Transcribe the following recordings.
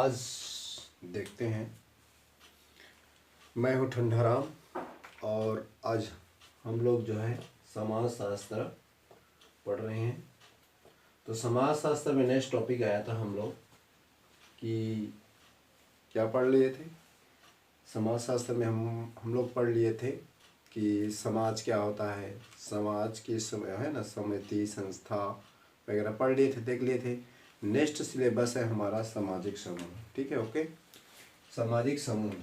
आज देखते हैं। मैं हूँ ठंडाराम और आज हम लोग जो है समाज शास्त्र पढ़ रहे हैं। तो समाज शास्त्र में नेक्स्ट टॉपिक आया था हम लोग कि क्या पढ़ लिए थे। समाज शास्त्र में हम लोग पढ़ लिए थे कि समाज क्या होता है, समाज की समय है ना, समिति संस्था वगैरह पढ़ लिए थे, देख लिए थे। नेक्स्ट सिलेबस है हमारा सामाजिक समूह। ठीक है, ओके। सामाजिक समूह,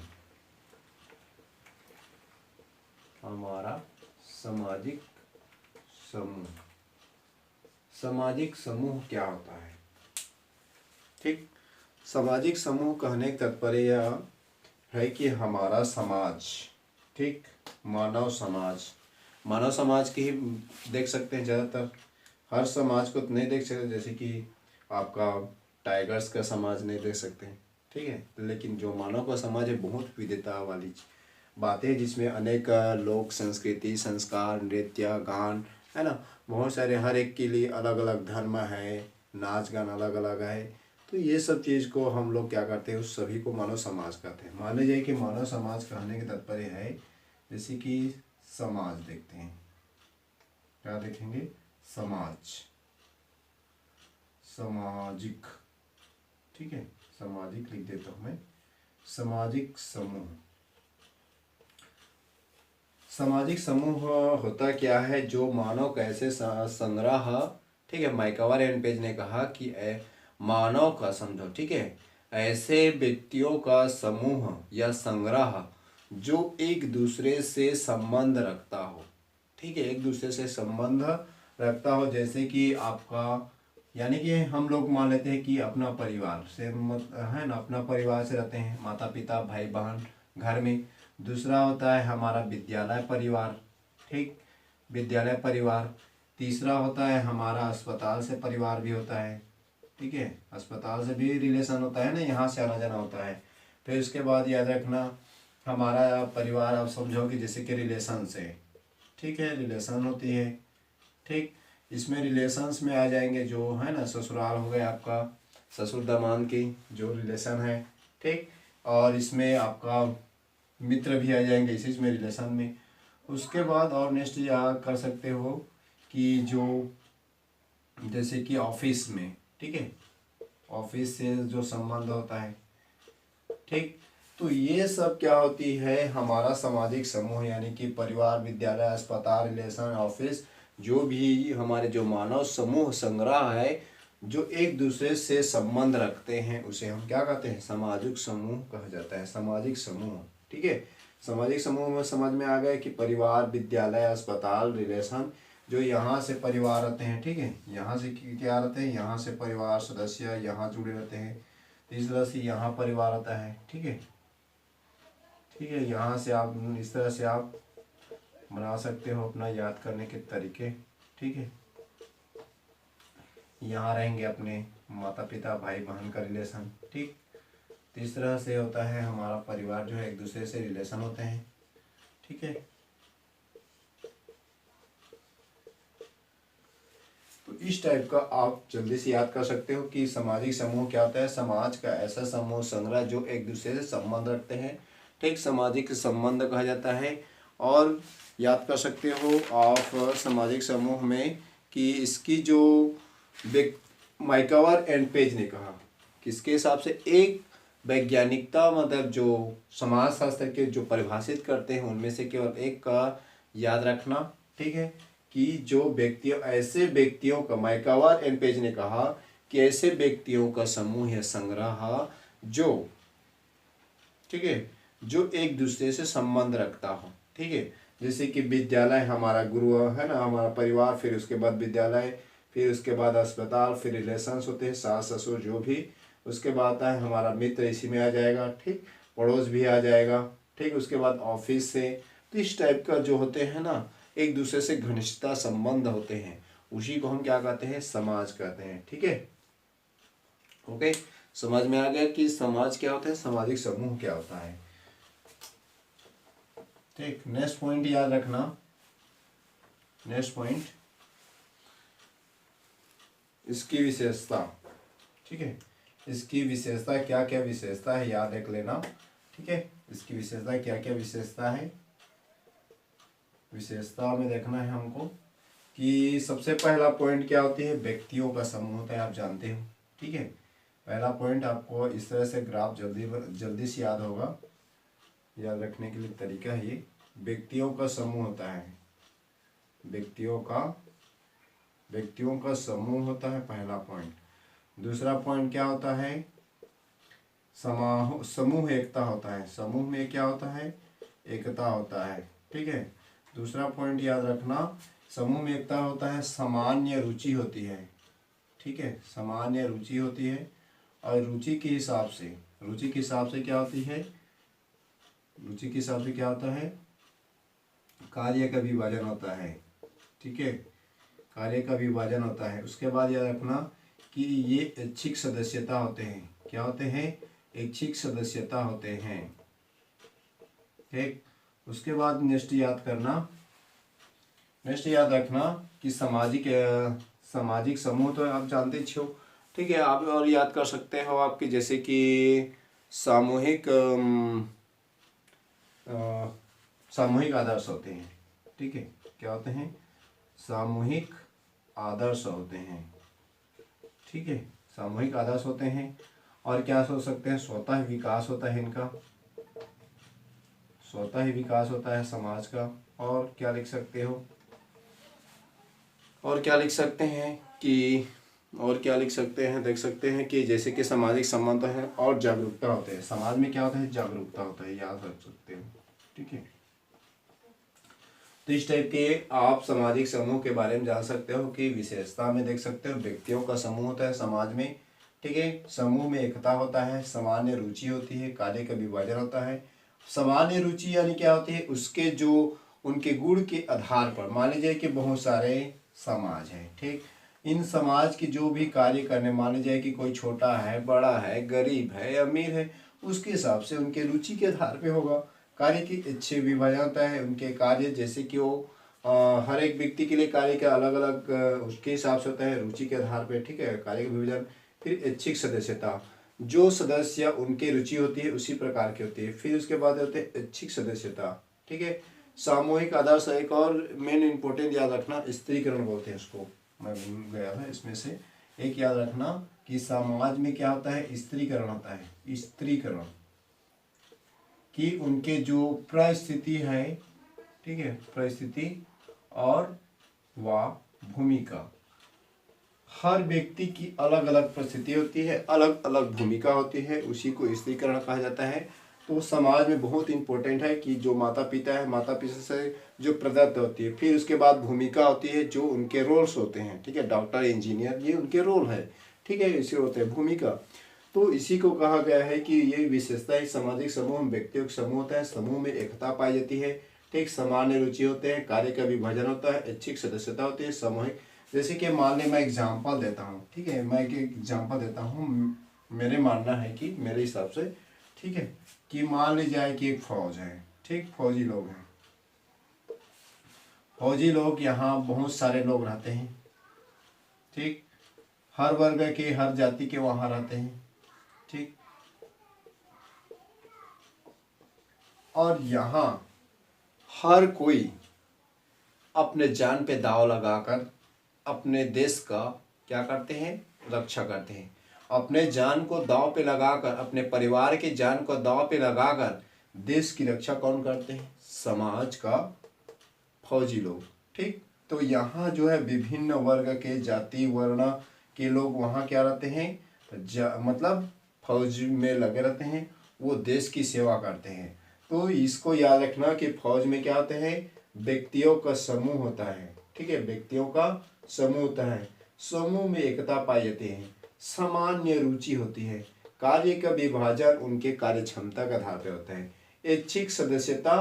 हमारा सामाजिक समूह, सामाजिक समूह क्या होता है। ठीक, सामाजिक समूह कहने का तात्पर्य यह है कि हमारा समाज, ठीक, मानव समाज, मानव समाज की ही देख सकते हैं। ज़्यादातर हर समाज को तो नहीं देख सकते, जैसे कि आपका टाइगर्स का समाज नहीं देख सकते हैं, ठीक है। लेकिन जो मानव का समाज है बहुत विविधता वाली बातें, जिसमें अनेक लोक संस्कृति, संस्कार, नृत्य, गान, है ना, बहुत सारे, हर एक के लिए अलग अलग धर्म है, नाच गान अलग अलग है। तो ये सब चीज़ को हम लोग क्या करते हैं, उस सभी को मानव समाज कहते हैं। मान लीजिए कि मानव समाज कहने के तात्पर्य है, जैसे कि समाज देखते हैं, क्या देखेंगे, समाज, सामाजिक, ठीक है, सामाजिक लिख देता हूँ मैं। सामाजिक समूह, सामाजिक समूह होता क्या है, जो मानव कैसे संग्रह, ठीक है। माइकवर एंड पेज ने कहा कि मानव का, समझो, ठीक है, ऐसे व्यक्तियों का समूह या संग्रह जो एक दूसरे से संबंध रखता हो, ठीक है, एक दूसरे से संबंध रखता हो। जैसे कि आपका, यानी कि हम लोग मान लेते हैं कि अपना परिवार से है ना, अपना परिवार से रहते हैं, माता पिता भाई बहन घर में। दूसरा होता है हमारा विद्यालय परिवार, ठीक, विद्यालय परिवार। तीसरा होता है हमारा अस्पताल से परिवार भी होता है, ठीक है, अस्पताल से भी रिलेशन होता है ना, यहाँ से आना जाना होता है। फिर उसके बाद याद रखना हमारा परिवार, आप समझो कि जैसे कि रिलेशन से, ठीक है, रिलेशन होती है, ठीक। इसमें रिलेशंस में आ जाएंगे जो है ना, ससुराल हो गया आपका, ससुर दामाद की जो रिलेशन है, ठीक। और इसमें आपका मित्र भी आ जाएंगे इसी में रिलेशन में। उसके बाद और नेक्स्ट याद कर सकते हो कि जो जैसे कि ऑफिस में, ठीक है, ऑफिस से जो संबंध होता है, ठीक। तो ये सब क्या होती है, हमारा सामाजिक समूह, यानी कि परिवार, विद्यालय, अस्पताल, रिलेशन, ऑफिस, जो भी हमारे जो मानव समूह संग्रह है, जो एक दूसरे से संबंध रखते हैं, उसे हम क्या कहते हैं, सामाजिक समूह कहा जाता है। सामाजिक समूह, ठीक है। सामाजिक समूह में समझ में आ गया कि परिवार, विद्यालय, अस्पताल, रिलेशन, जो यहाँ से परिवार रहते हैं, ठीक है, यहाँ से क्या रहते हैं, यहाँ से परिवार सदस्य यहाँ जुड़े रहते हैं। इस तरह से यहाँ परिवार आता है, ठीक है, ठीक है। यहाँ से आप इस तरह से आप बना सकते हो अपना याद करने के तरीके, ठीक है। यहाँ रहेंगे अपने माता पिता भाई बहन का रिलेशन, ठीक। तो इस तरह से होता है हमारा परिवार, जो है एक दूसरे से रिलेशन होते हैं, ठीक है। तो इस टाइप का आप जल्दी से याद कर सकते हो कि सामाजिक समूह क्या होता है। समाज का ऐसा समूह संग्रह जो एक दूसरे से संबंध रखते हैं, ठीक, सामाजिक संबंध कहा जाता है। और याद कर सकते हो आप सामाजिक समूह में कि इसकी जो माइकवर एंड पेज ने कहा, किसके हिसाब से, एक वैज्ञानिकता, मतलब जो समाजशास्त्र के जो परिभाषित करते हैं उनमें से केवल एक का याद रखना, ठीक है, कि जो व्यक्तियों, ऐसे व्यक्तियों का, माइकवर एंड पेज ने कहा कि ऐसे व्यक्तियों का समूह या संग्रह जो, ठीक है, जो एक दूसरे से संबंध रखता हो, ठीक है। जैसे कि विद्यालय हमारा गुरु है ना, हमारा परिवार, फिर उसके बाद विद्यालय, फिर उसके बाद अस्पताल, फिर रिलेशंस होते हैं, सास ससुर जो भी। उसके बाद आता है हमारा मित्र, इसी में आ जाएगा, ठीक, पड़ोस भी आ जाएगा, ठीक। उसके बाद ऑफिस से। तो इस टाइप का जो होते हैं ना, एक दूसरे से घनिष्ठता संबंध होते हैं, उसी को हम क्या कहते हैं, समाज कहते हैं, ठीक है, ओके। समझ में आ गया कि समाज क्या होता है, सामाजिक समूह क्या होता है, ठीक। नेक्स्ट पॉइंट याद रखना, नेक्स्ट पॉइंट, इसकी विशेषता, ठीक है, इसकी विशेषता क्या क्या विशेषता है याद रख लेना, ठीक है। इसकी विशेषता क्या क्या विशेषता है, विशेषता में देखना है हमको कि सबसे पहला पॉइंट क्या होती है, व्यक्तियों का समूह होता है, आप जानते हो, ठीक है। पहला पॉइंट आपको इस तरह से ग्राफ जल्दी से याद होगा, याद रखने के लिए तरीका है ये, व्यक्तियों का समूह होता है, व्यक्तियों का समूह होता है पहला पॉइंट। दूसरा पॉइंट क्या होता है, समूह एकता होता है, समूह में क्या होता है, एकता होता है, ठीक है। दूसरा पॉइंट याद रखना, समूह में एकता होता है, सामान्य रुचि होती है, ठीक है, सामान्य रुचि होती है। और रुचि के हिसाब से क्या होती है, रुचि के हिसाब से क्या होता है, कार्य का विभाजन होता है, ठीक है, कार्य का विभाजन होता है। उसके बाद याद रखना कि ये ऐच्छिक सदस्यता होते हैं, क्या होते हैं, ऐच्छिक सदस्यता होते हैं, ठीक। उसके बाद नेक्स्ट याद रखना कि सामाजिक समूह तो आप जानते हो, ठीक है। आप और याद कर सकते हो आपके जैसे कि सामूहिक आदर्श होते हैं, ठीक है, क्या होते हैं, सामूहिक आदर्श होते हैं, ठीक है, सामूहिक आदर्श होते हैं। और क्या सोच सकते हैं, स्वतः विकास होता है इनका, स्वतः ही विकास होता है समाज का। और क्या लिख सकते हो, और क्या लिख सकते हैं देख सकते हैं कि जैसे कि सामाजिक संबंध है और जागरूकता होते हैं, समाज में क्या होता है, जागरूकता होता है, याद रख सकते हो, ठीक है। तो इस टाइप के आप सामाजिक समूह के बारे में जान सकते हो कि विशेषता में देख सकते हो, व्यक्तियों का समूह होता है समाज में, ठीक है, समूह में एकता होता है, सामान्य रुचि होती है, कार्य का विभाजन होता है। सामान्य रुचि यानी क्या होती है, उसके जो उनके गुण के आधार पर, मान लीजिए कि बहुत सारे समाज हैं, ठीक, इन समाज के जो भी कार्य करने, मान लीजिए कि कोई छोटा है, बड़ा है, गरीब है, अमीर है, उसके हिसाब से उनके रुचि के आधार पे होगा, कार्य की अच्छे विभाजन होता है उनके कार्य, जैसे कि वो हर एक व्यक्ति के लिए कार्य का अलग अलग उसके हिसाब से होता है, रुचि के आधार पे, ठीक है, कार्य का विभाजन। फिर ऐच्छिक सदस्यता, जो सदस्य उनकी रुचि होती है उसी प्रकार की होती है। फिर उसके बाद होते हैं ऐच्छिक सदस्यता, ठीक है। सामूहिक आदर्श, एक और मेन इंपॉर्टेंट याद रखना, स्त्रीकरण बोलते हैं उसको, मैं भूल गया था इसमें से एक याद रखना कि समाज में क्या होता है, स्त्रीकरण होता है, स्त्रीकरण कि उनके जो परिस्थिति है, ठीक है, परिस्थिति और व भूमिका, हर व्यक्ति की अलग अलग परिस्थिति होती है, अलग अलग भूमिका होती है, उसी को स्त्रीकरण कहा जाता है। तो समाज में बहुत इंपॉर्टेंट है कि जो माता पिता से जो प्रदत्त होती है, फिर उसके बाद भूमिका होती है, जो उनके रोल्स होते हैं, ठीक है, डॉक्टर, इंजीनियर, ये उनके रोल है, ठीक है, इसे होते हैं भूमिका। तो इसी को कहा गया है कि ये विशेषता है सामाजिक समूह, व्यक्तियों का समूह होता है, समूह में एकता पाई जाती है, ठीक, सामान्य रुचि होते हैं, कार्य का विभाजन होता है, ऐच्छिक सदस्यता होती है, सामूहिक। जैसे कि मान ली मैं एग्जांपल देता हूँ, ठीक है, मैं एक एग्जांपल देता हूँ, मेरे मानना है कि मेरे हिसाब से, ठीक है, कि मान ली जाए कि एक फौज है, ठीक, फौजी लोग हैं, फौजी लोग, यहाँ बहुत सारे लोग रहते हैं, ठीक, हर वर्ग के, हर जाति के वहाँ रहते हैं, ठीक, और यहाँ हर कोई अपने जान पे दाव लगाकर अपने देश का क्या करते हैं, रक्षा करते हैं, अपने जान को दांव पे लगाकर, अपने परिवार के जान को दांव पे लगाकर देश की रक्षा कौन करते हैं, समाज का फौजी लोग, ठीक। तो यहाँ जो है विभिन्न वर्ग के, जाति वर्ण के लोग वहाँ क्या रहते हैं, मतलब फौज में लगे रहते हैं, वो देश की सेवा करते हैं। तो इसको याद रखना कि फौज में क्या होते हैं, व्यक्तियों का समूह होता है, ठीक है, व्यक्तियों का समूह होता है, समूह में एकता पाई जाती है, सामान्य रुचि होती है, कार्य का विभाजन उनके कार्य क्षमता के आधार पर होता है, ऐच्छिक सदस्यता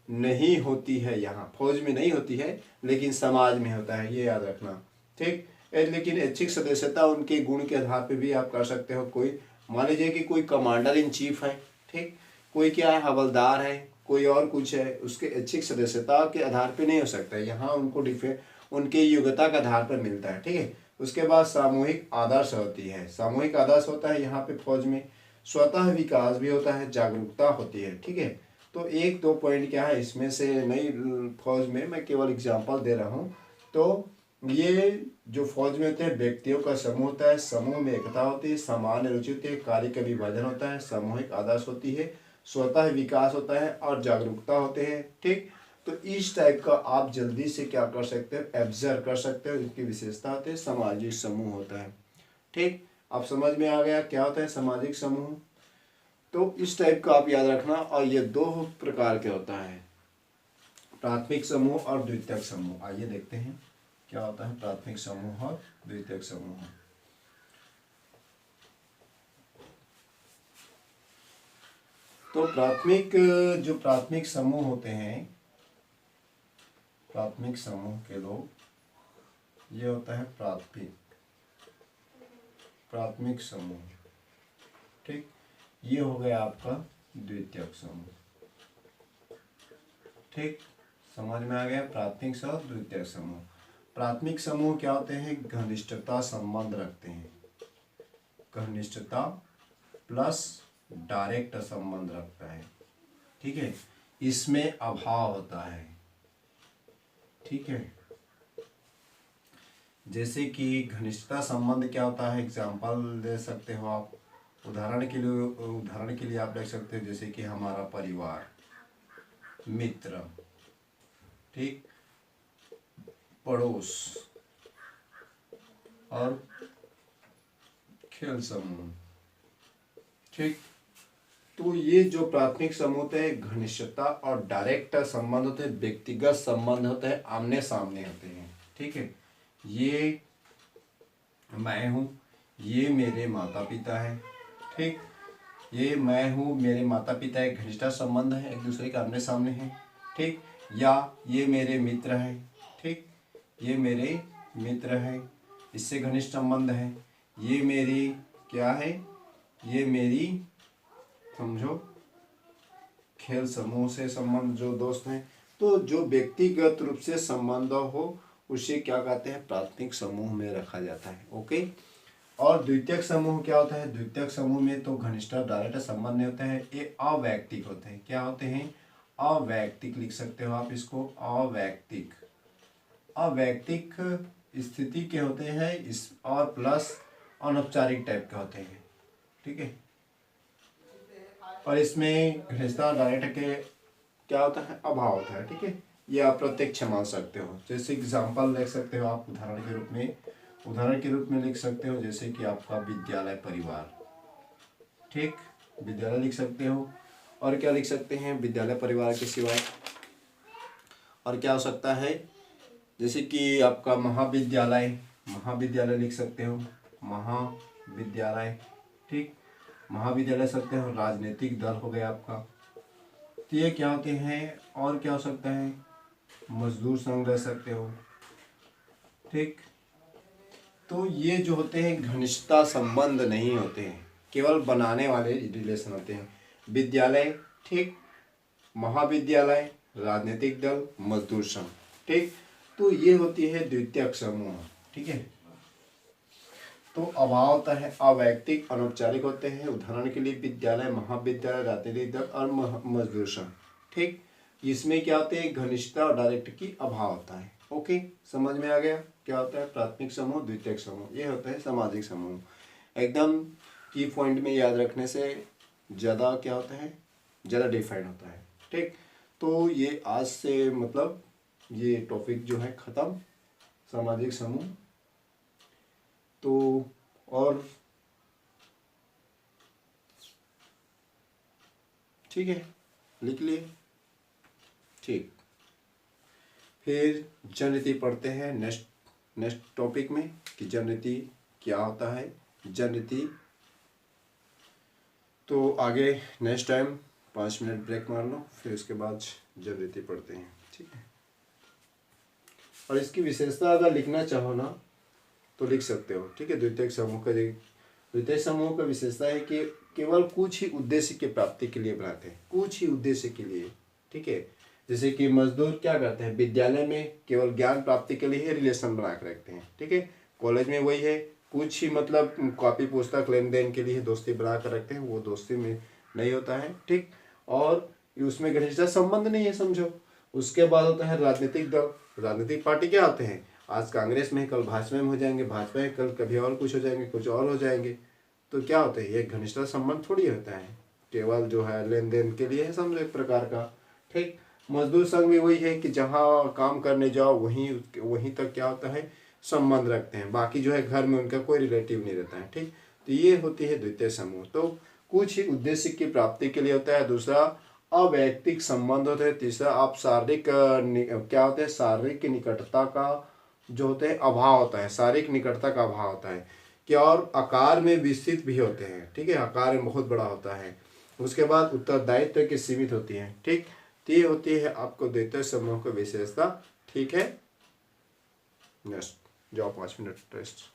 नहीं होती है, यहाँ फौज में नहीं होती है लेकिन समाज में होता है, ये याद रखना, ठीक। लेकिन ऐच्छिक सदस्यता उनके गुण के आधार पे भी आप कर सकते हो। कोई मान लीजिए कि कोई कमांडर इन चीफ है, ठीक, कोई क्या है, हवलदार है, कोई और कुछ है, उसके ऐच्छिक सदस्यता के आधार पे नहीं हो सकता है, यहाँ उनको उनके योग्यता के आधार पर मिलता है, ठीक है। उसके बाद सामूहिक आदर्श होती है। सामूहिक आदर्श होता है यहाँ पे फौज में, स्वतः विकास भी होता है, जागरूकता होती है। ठीक है, तो एक दो पॉइंट क्या है इसमें से नई फौज में, मैं केवल एग्जांपल दे रहा हूँ। तो ये जो फौज में होते हैं व्यक्तियों का समूह होता है, समूह में एकता होती है, सामान्य रुचि होती है, कार्य का विभाजन होता है, सामूहिक आदर्श होती है, स्वतः विकास होता है और जागरूकता होते हैं। ठीक, तो इस टाइप का आप जल्दी से क्या कर सकते हो, ऑब्जर्व कर सकते हो। इनकी विशेषता होती है, सामाजिक समूह होता है। ठीक, अब समझ में आ गया क्या होता है सामाजिक समूह। तो इस टाइप का आप याद रखना। और ये दो प्रकार के होता है, प्राथमिक समूह और द्वितीयक समूह। आइए देखते हैं क्या होता है प्राथमिक समूह और द्वितीयक समूह। तो जो प्राथमिक समूह होते हैं, प्राथमिक समूह के लोग, ये होता है प्राथमिक समूह। ठीक, ये हो गया आपका द्वितीयक समूह। ठीक, समझ में आ गया प्राथमिक और द्वितीयक समूह। प्राथमिक समूह क्या होते हैं, घनिष्ठता संबंध रखते हैं, घनिष्ठता प्लस डायरेक्ट संबंध रखता है। ठीक है, इसमें अभाव होता है। ठीक है, जैसे कि घनिष्ठता संबंध क्या होता है, एग्जाम्पल दे सकते हो आप। उदाहरण के लिए आप देख सकते हो, जैसे कि हमारा परिवार, मित्र, ठीक, पड़ोस और खेल समूह। ठीक, तो ये जो प्राथमिक समूह होते हैं घनिष्ठता और डायरेक्ट संबंध होते हैं, व्यक्तिगत संबंध होते हैं, आमने सामने होते हैं। ठीक है, ये मैं हूँ, ये मेरे माता पिता है। ठीक, ये मैं हूँ, मेरे माता पिता, एक घनिष्ठ संबंध है, एक दूसरे के आमने सामने है। ठीक, या ये मेरे मित्र हैं। ठीक, ये मेरे मित्र हैं, इससे घनिष्ठ संबंध है। ये मेरी क्या है, ये मेरी समझो खेल समूह से संबंध जो दोस्त हैं। तो जो व्यक्तिगत रूप से संबंध हो उसे क्या कहते हैं, प्राथमिक समूह में रखा जाता है। ओके, और द्वितीयक समूह क्या होता है, द्वितीयक समूह में तो घनिष्ठ डायरेक्ट संबंध नहीं होते हैं, ये अवैयक्तिक होते हैं। क्या होते हैं, अवैयक्तिक लिख सकते हो आप इसको, अवैयक्तिक। अवैयक्तिक स्थिति के होते हैं इस, और प्लस अनौपचारिक टाइप के होते हैं। ठीक है, और इसमें घनिष्ठता डायरेक्ट के क्या होता है, अभाव होता है। ठीक है, ये आप प्रत्यक्ष मान सकते हो। जैसे एग्जाम्पल देख सकते हो आप, उदाहरण के रूप में लिख सकते हो, जैसे कि आपका विद्यालय परिवार। ठीक, विद्यालय लिख सकते हो। और क्या लिख सकते हैं विद्यालय परिवार के सिवाय, और क्या हो सकता है, जैसे कि आपका महाविद्यालय लिख सकते हो, महाविद्यालय। ठीक, महाविद्यालय सकते हो, राजनीतिक दल हो गया आपका। तो ये क्या होते हैं, और क्या हो सकता है, मजदूर संघ रह सकते हो। ठीक, तो ये जो होते हैं घनिष्ठता संबंध नहीं होते हैं, केवल बनाने वाले रिलेशन होते हैं। विद्यालय, ठीक, महाविद्यालय, राजनीतिक दल, मजदूर संघ। ठीक, तो ये होती है द्वितीयक समूह। ठीक है, तो अभाव होता है अवैयक्तिक, अनौपचारिक होते हैं। उदाहरण के लिए विद्यालय, महाविद्यालय, राजनीतिक दल और मजदूर संघ। ठीक, इसमें क्या होते हैं, घनिष्ठता और डायरेक्ट की अभाव होता है। ओके, समझ में आ गया क्या होता है प्राथमिक समूह, द्वितीयक समूह, ये होता है सामाजिक समूह। एकदम की पॉइंट में याद रखने से ज़्यादा क्या होता है, ज़्यादा डिफाइन होता है। ठीक, तो ये आज से मतलब ये टॉपिक जो है ख़त्म, सामाजिक समूह। तो और ठीक है, लिख लिए। ठीक, फिर जनरीति पढ़ते हैं नेक्स्ट टॉपिक में कि जनरीति क्या होता है, जनरीति। तो आगे नेक्स्ट टाइम 5 मिनट ब्रेक मार लो, फिर उसके बाद जनरीति पढ़ते हैं। ठीक है, और इसकी विशेषता अगर लिखना चाहो ना तो लिख सकते हो। ठीक है, द्वितीयक समूह का विशेषता है कि केवल कुछ ही उद्देश्य की प्राप्ति के लिए बनाते हैं, कुछ ही उद्देश्य के लिए। ठीक है, जैसे कि मजदूर क्या करते हैं, विद्यालय में केवल ज्ञान प्राप्ति के लिए ही रिलेशन बना के रखते हैं। ठीक है, कॉलेज में वही है, कुछ ही मतलब कॉपी पुस्तक लेन देन के लिए दोस्ती बना कर रखते हैं, वो दोस्ती में नहीं होता है, ठीक। और उसमें घनिष्ठता संबंध नहीं है, समझो। उसके बाद होता है राजनीतिक दल। राजनीतिक पार्टी क्या होते हैं, आज कांग्रेस में, कल भाजपा में हो जाएंगे, भाजपा में कल कभी और कुछ हो जाएंगे, कुछ और हो जाएंगे। तो क्या होता है, ये घनिष्ठता संबंध थोड़ी होता है, केवल जो है लेन देन के लिए है, समझो एक प्रकार का, ठीक। मजदूर संघ भी वही है कि जहाँ काम करने जाओ वहीं वहीं तक क्या होता है, संबंध रखते हैं, बाकी जो है घर में उनका कोई रिलेटिव नहीं रहता है, ठीक। तो ये होती है द्वितीय समूह। तो कुछ ही उद्देश्य की प्राप्ति के लिए होता है, दूसरा अवैयक्तिक संबंध होता है, तीसरा आप शारीरिक क्या होता है, शारीरिक निकटता का जो होता है अभाव होता है, शारीरिक निकटता का अभाव होता है कि, और आकार में विस्तृत भी होते हैं, ठीक है, आकार में बहुत बड़ा होता है। उसके बाद उत्तरदायित्व की सीमित होती है, ठीक। तो ये होती है आपको द्वितीय समूह की विशेषता, ठीक है। नेक्स्ट जाओ 5 मिनट टेस्ट।